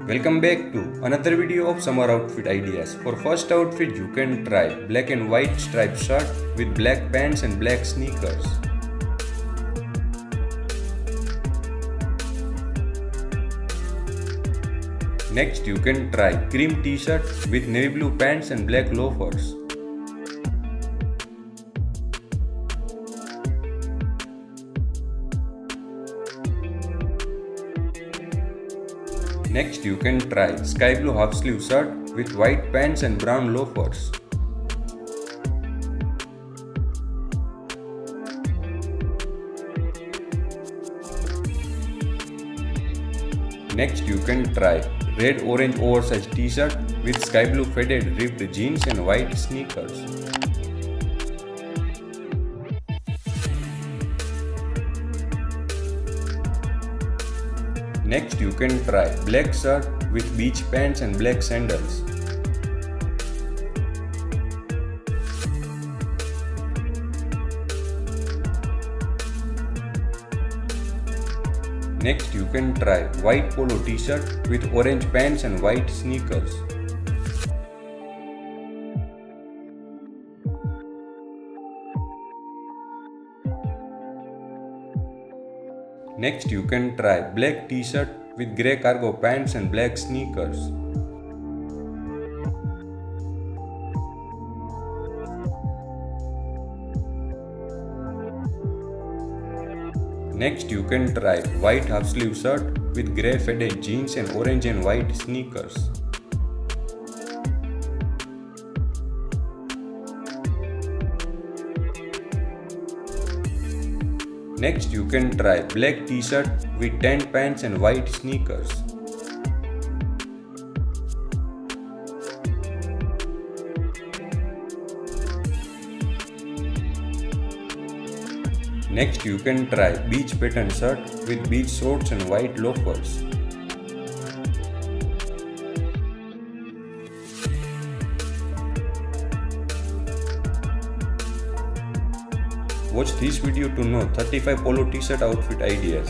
Welcome back to another video of summer outfit ideas. For first outfit you can try black and white striped shirt with black pants and black sneakers. Next you can try cream t-shirt with navy blue pants and black loafers. Next you can try sky blue half sleeve shirt with white pants and brown loafers. Next you can try red orange oversized t-shirt with sky blue faded ripped jeans and white sneakers. Next you can try black shirt with beach pants and black sandals. Next you can try white polo t-shirt with orange pants and white sneakers. Next you can try black t-shirt with grey cargo pants and black sneakers. Next you can try white half sleeve shirt with grey faded jeans and orange and white sneakers. Next you can try black t-shirt with tan pants and white sneakers. Next you can try beach pattern shirt with beach shorts and white loafers. Watch this video to know 35 polo t-shirt outfit ideas.